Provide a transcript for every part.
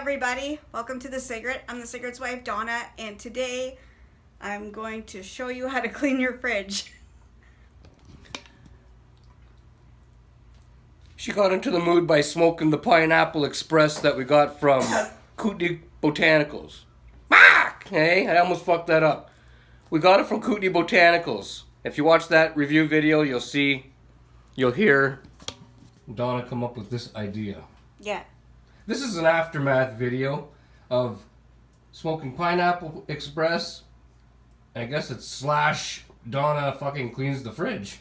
everybody, welcome to the Cigrit. I'm the Cigrit's wife, Donna, and today I'm going to show you how to clean your fridge. She got into the mood by smoking the Pineapple Express that we got from Kootenai Botanicals. Hey, I almost fucked that up. We got it from Kootenai Botanicals. If you watch that review video, you'll hear Donna come up with this idea. Yeah. This is an aftermath video of smoking Pineapple Express. I guess it's slash Donna fucking cleans the fridge.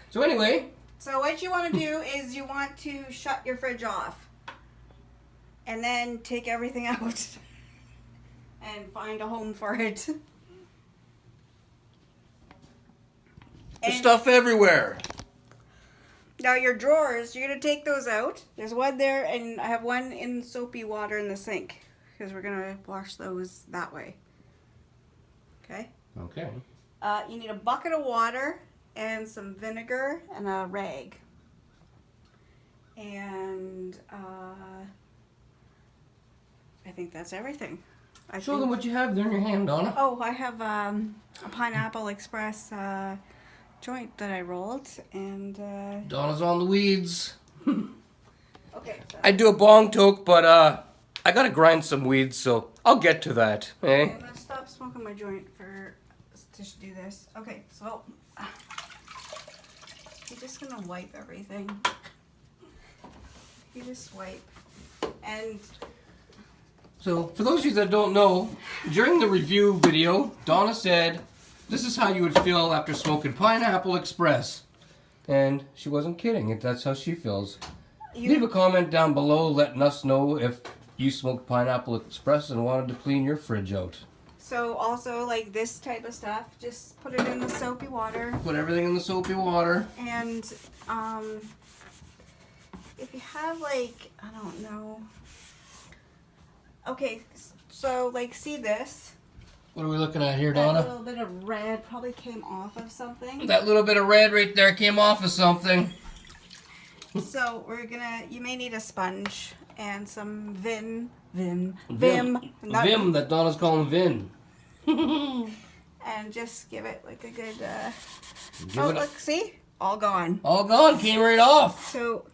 So anyway. So what you want to do is you want to shut your fridge off. And then take everything out. And find a home for it. There's stuff everywhere. Now your drawers, you're going to take those out. There's one there, and I have one in soapy water in the sink. Because we're going to wash those that way. Okay? Okay. You need a bucket of water and some vinegar and a rag. And I think that's everything. Show them what you have there in your hand, Donna. Oh, I have a Pineapple Express joint that I rolled, and Donna's on the weeds. okay. So. I do a bong toke, but I gotta grind some weeds, so I'll get to that. Eh? Okay, I'm gonna stop smoking my joint to do this. Okay, so I'm just gonna wipe everything. You just wipe, and. So, for those of you that don't know, during the review video, Donna said, this is how you would feel after smoking Pineapple Express. And she wasn't kidding. That's how she feels. Leave a comment down below letting us know if you smoked Pineapple Express and wanted to clean your fridge out. So, also, like this type of stuff, just put it in the soapy water. Put everything in the soapy water. And, if you have, like, I don't know. Okay, so, like, see this? What are we looking at here, Donna? That little bit of red probably came off of something. That little bit of red right there came off of something. So, you may need a sponge and some Vim. Vim, that Donna's calling Vin. And just give it, like, a good, look, see? All gone. All gone, came right off. So,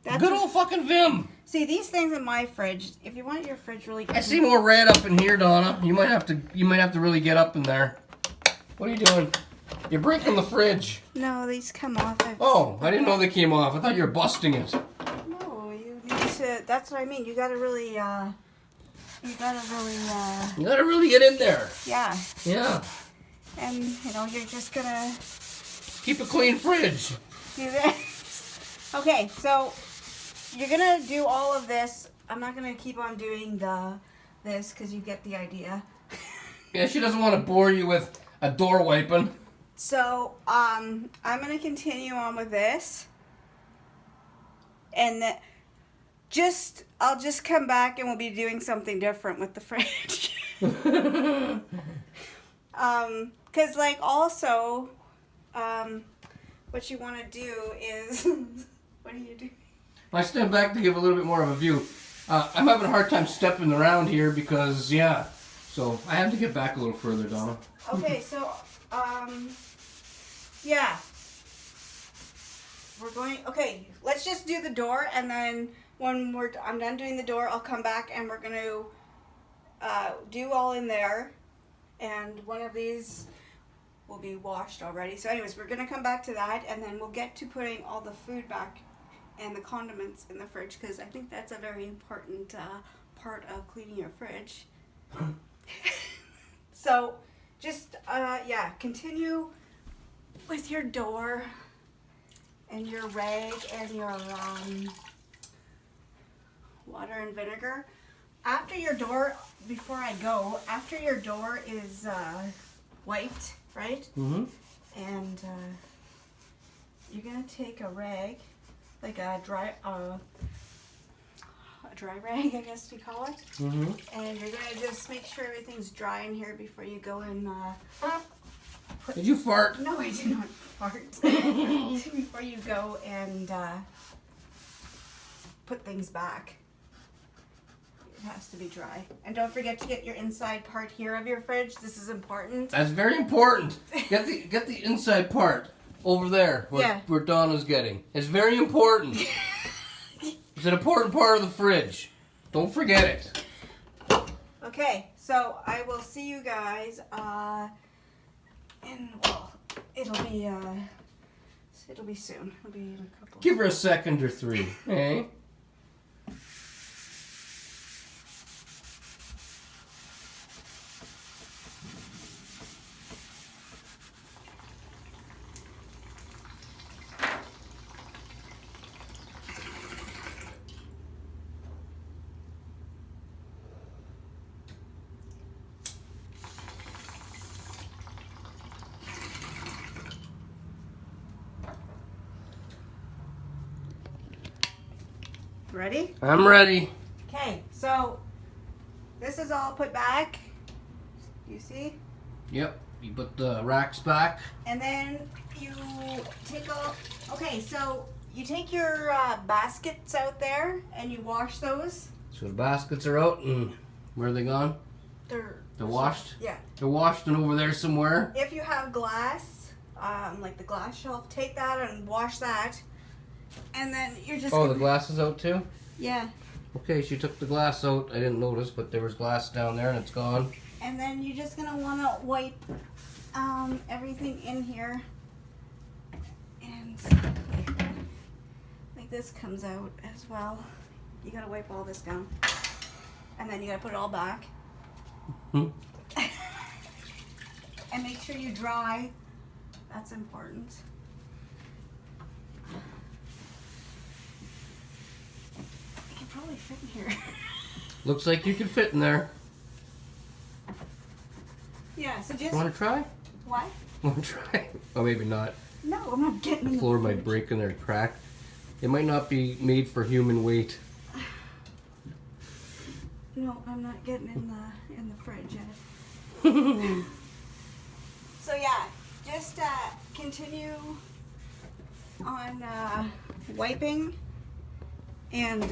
that's good old fucking Vim. See, these things in my fridge, if you want your fridge really clean. I see more red up in here, Donna. You might have to really get up in there. What are you doing? You're breaking the fridge. No, these come off. I didn't know they came off. I thought you were busting it. No, you need to, that's what I mean. You gotta really, you gotta really get in there. Yeah. Yeah. And, you're just gonna keep a clean fridge. Do this. Okay, so you're gonna do all of this. I'm not gonna keep on doing this because you get the idea. Yeah, she doesn't want to bore you with a door wiping. So I'm gonna continue on with this, and I'll just come back and we'll be doing something different with the fridge. Cause like also, what you want to do is, what are you doing? I stand back to give a little bit more of a view. I'm having a hard time stepping around here because, yeah. So I have to get back a little further, Donna. Okay, so, yeah. Okay, let's just do the door, and then when I'm done doing the door, I'll come back and we're going to do all in there. And one of these will be washed already. So anyways, we're going to come back to that, and then we'll get to putting all the food back and the condiments in the fridge, because I think that's a very important part of cleaning your fridge. So just continue with your door and your rag and your water and vinegar. After your door, after your door is wiped, right? Mm-hmm. And you're gonna take a rag, like a dry rag, I guess you call it. Mm-hmm. And you're gonna just make sure everything's dry in here before you go and Did you fart? No, I did not fart. Before you go and put things back. It has to be dry. And don't forget to get your inside part here of your fridge. This is important. That's very important. Get the inside part over there where Donna's getting. It's very important. It's an important part of the fridge. Don't forget it. Okay, so I will see you guys it'll be soon. It'll be in a couple. Give her a second or three. Eh? Ready? I'm ready. Okay, so this is all put back. You see? Yep. You put the racks back. And then you take okay, so you take your baskets out there and you wash those. So the baskets are out, and where are they gone? They're washed? Yeah. They're washed and over there somewhere. If you have glass, like the glass shelf, take that and wash that. And then you're just Oh, the glass is out too? Yeah. Okay, she took the glass out. I didn't notice, but there was glass down there and it's gone. And then you're just gonna wanna wipe everything in here. And like this comes out as well. You gotta wipe all this down. And then you gotta put it all back. And make sure you dry. That's important. You can probably fit in here. Looks like you can fit in there. Yeah, so just... Want to try? What? Want to try? Oh, maybe not. No, I'm not getting in The floor might break in there, crack. It might not be made for human weight. No, I'm not getting in the fridge yet. So yeah, just continue on wiping and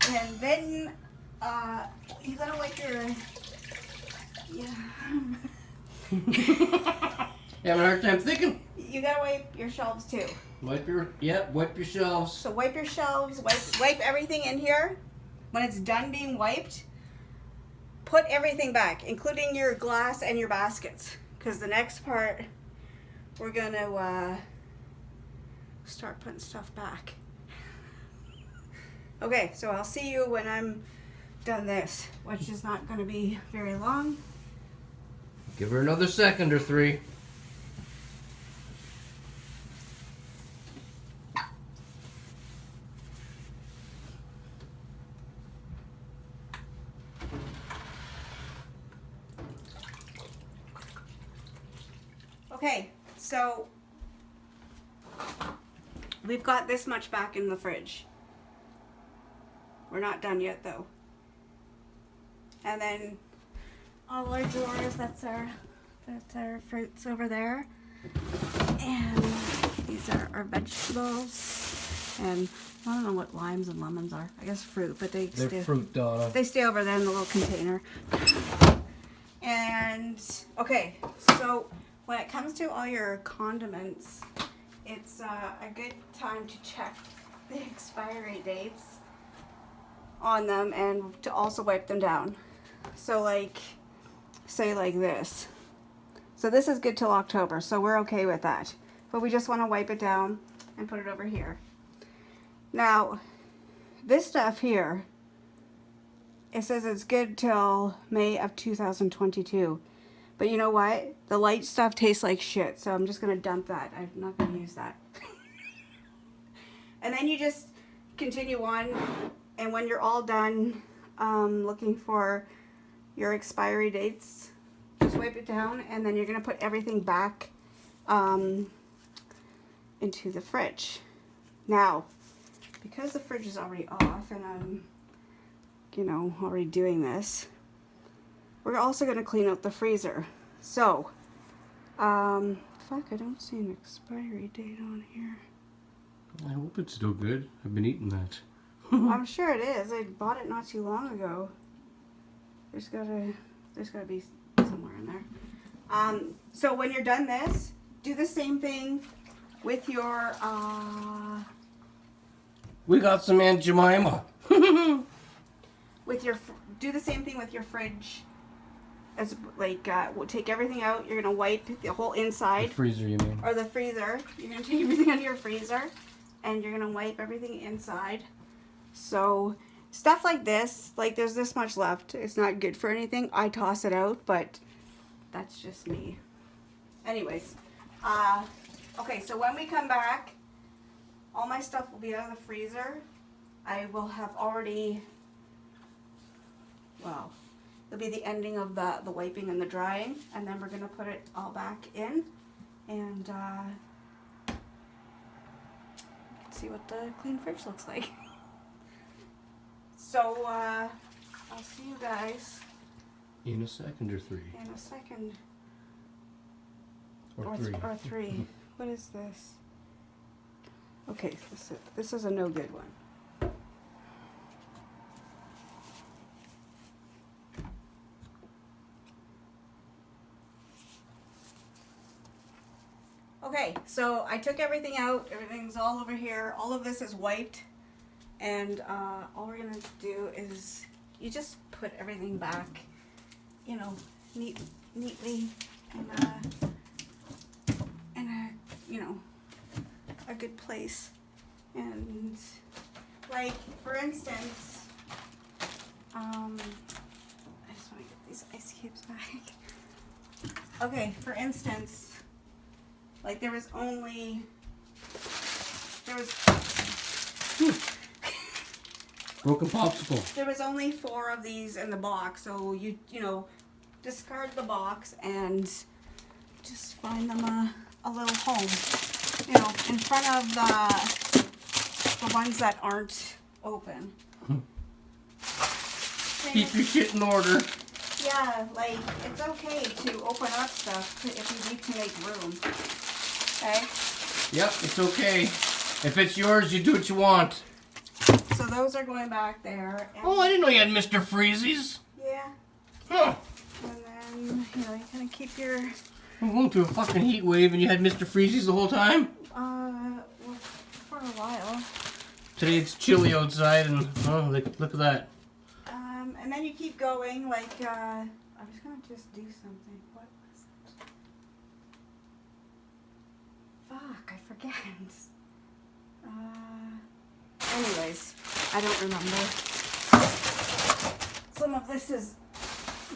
and then you gotta wipe your You having a hard time thinking? You gotta wipe your shelves too. Wipe your shelves. So wipe your shelves, wipe everything in here. When it's done being wiped, put everything back, including your glass and your baskets. Because the next part, we're gonna start putting stuff back. Okay, so I'll see you when I'm done this, which is not gonna be very long. Give her another second or three. Okay, so we've got this much back in the fridge. We're not done yet though. And then all our drawers, that's our fruits over there. And these are our vegetables. And I don't know what limes and lemons are. I guess fruit, but they're fruit, Donna. They stay over there in the little container. And okay, so when it comes to all your condiments, it's a good time to check the expiry dates on them and to also wipe them down. So like, say like this. So this is good till October, so we're okay with that. But we just want to wipe it down and put it over here. Now, this stuff here, it says it's good till May of 2022. But you know what? The light stuff tastes like shit, so I'm just going to dump that. I'm not going to use that. And then you just continue on, and when you're all done looking for your expiry dates, just wipe it down, and then you're going to put everything back into the fridge. Now, because the fridge is already off, and I'm, already doing this, we're also going to clean out the freezer. So, fuck, I don't see an expiry date on here. I hope it's still good. I've been eating that. I'm sure it is. I bought it not too long ago. There's gotta be somewhere in there. So when you're done this, do the same thing with your We got some Aunt Jemima. do the same thing with your fridge. As like we'll take everything out. You're gonna wipe the whole inside. The freezer, you mean? Or the freezer. You're gonna take everything out of your freezer, and you're gonna wipe everything inside. So stuff like this, like there's this much left. It's not good for anything. I toss it out, but that's just me. Anyways, okay. So when we come back, all my stuff will be out of the freezer. I will have already. Well, it'll be the ending of the wiping and the drying, and then we're gonna put it all back in, and see what the clean fridge looks like. So I'll see you guys In a second or three. in a second. Or three. Or three. What is this? Okay, this is a no good one. Okay, so I took everything out. Everything's all over here. All of this is wiped. And all we're going to do is you just put everything back, you know, neatly in a, you know, a good place. And like, for instance, I just want to get these ice cubes back. Okay, for instance, like there was Broken popsicle. There was only 4 of these in the box, so you know, discard the box and just find them a little home. You know, in front of the ones that aren't open. Keep your shit in order. Yeah, like it's okay to open up stuff if you need to make room. Okay? Yep, it's okay. If it's yours, you do what you want. So those are going back there. And Oh, I didn't know you had Mr. Freezies. yeah. Huh. And then, you know, you kind of keep your, I'm going through a fucking heat wave and you had Mr. Freezies the whole time? well, for a while. Today it's chilly outside and, oh, look at that. And then you keep going, like, I was going to just do something. What was it? Fuck, I forget. Anyways, I don't remember. Some of this is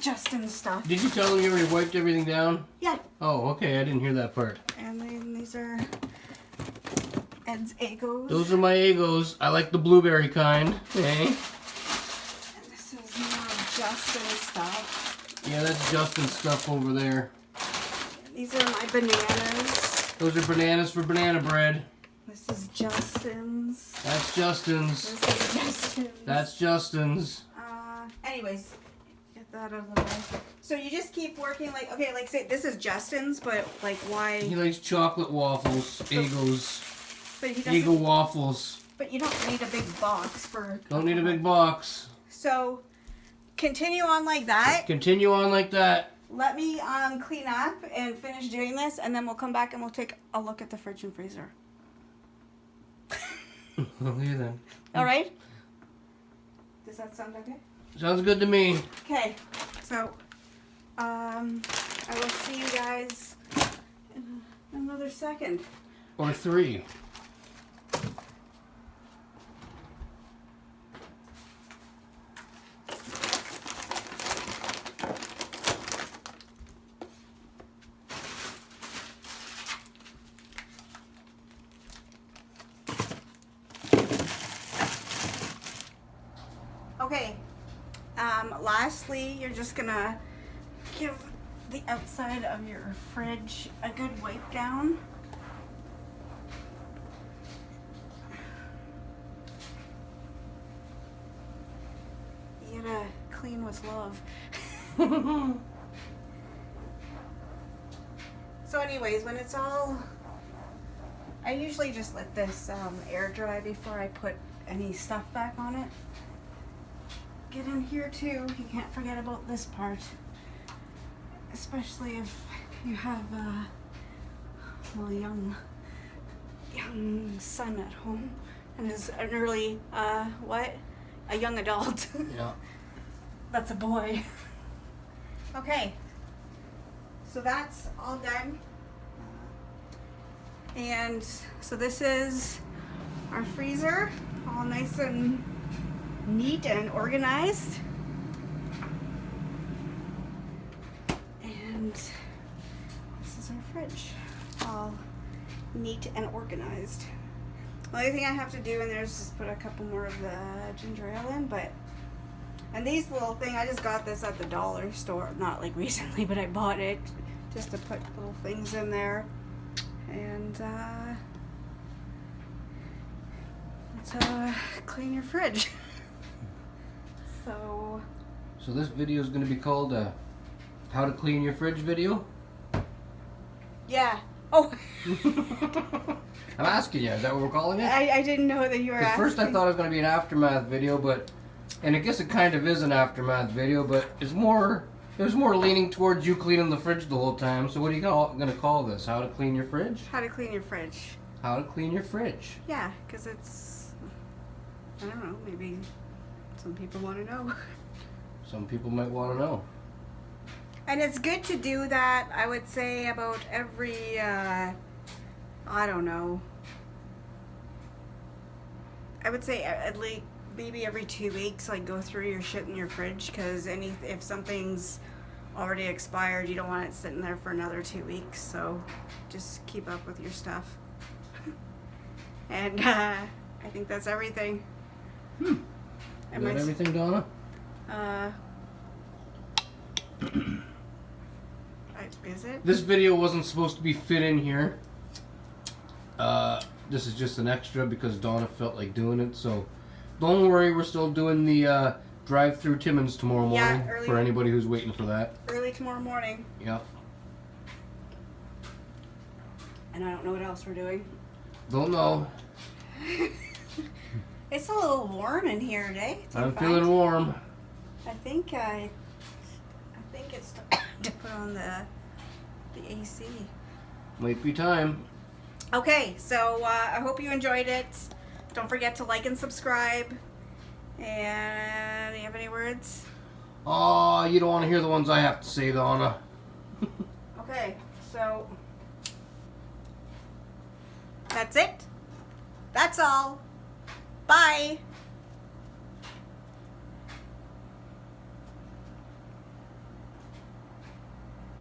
Justin's stuff. Did you tell him you already wiped everything down? Yeah. Oh, okay, I didn't hear that part. And then these are Ed's Egos. Those are my Egos. I like the blueberry kind. Okay. And this is more of Justin's stuff. Yeah, that's Justin's stuff over there. These are my bananas. Those are bananas for banana bread. This is Justin's. That's Justin's. This is Justin's. That's Justin's. Anyways, get that out of the way. So you just keep working, like, okay, like say this is Justin's, but like why? He likes chocolate waffles. Egos. But he Ego doesn't. waffles. But you don't need a big box for. Don't need a big box. So continue on like that. Continue on like that. Let me clean up and finish doing this, and then we'll come back and we'll take a look at the fridge and freezer. Okay then. All right. Does that sound okay? Sounds good to me. Okay. So I will see you guys in another second. Or 3. Okay. Lastly, you're just gonna give the outside of your fridge a good wipe down. You gotta clean with love. So anyways, when it's all, I usually just let this air dry before I put any stuff back on it. Get in here too. You can't forget about this part, especially if you have a well, young son at home and is an early a young adult. Yeah. That's a boy. Okay, so that's all done. And so this is our freezer, all nice and neat and organized. And this is our fridge, all neat and organized. The only thing I have to do in there is just put a couple more of the ginger ale in, and these little thing, I just got this at the dollar store, not like recently, but I bought it just to put little things in there. And to clean your fridge. So this video is going to be called how to clean your fridge video? Yeah. Oh. I'm asking you, is that what we're calling it? I didn't know that you were asking. First I thought it was going to be an aftermath video, and I guess it kind of is an aftermath video, but it was more leaning towards you cleaning the fridge the whole time. So what are you going to call this? How to clean your fridge? How to clean your fridge. How to clean your fridge. Yeah, because it's, I don't know, maybe some people want to know. Some people might want to know. And it's good to do that, I would say, about every, I don't know. I would say at least maybe every 2 weeks, like go through your shit in your fridge, because if something's already expired, you don't want it sitting there for another 2 weeks. So just keep up with your stuff. And I think that's everything. Is that everything, Donna? Is it? This video wasn't supposed to be fit in here. This is just an extra because Donna felt like doing it. So don't worry, we're still doing the drive-through Timmins tomorrow morning for anybody who's waiting for that. Early tomorrow morning. Yep. And I don't know what else we're doing. Don't know. It's a little warm in here today. I'm feeling warm. I think it's time to put on the AC. Might be time. Okay, so I hope you enjoyed it. Don't forget to like and subscribe. And you have any words? Oh, you don't want to hear the ones I have to say, Donna. Okay, so that's it. That's all. Bye.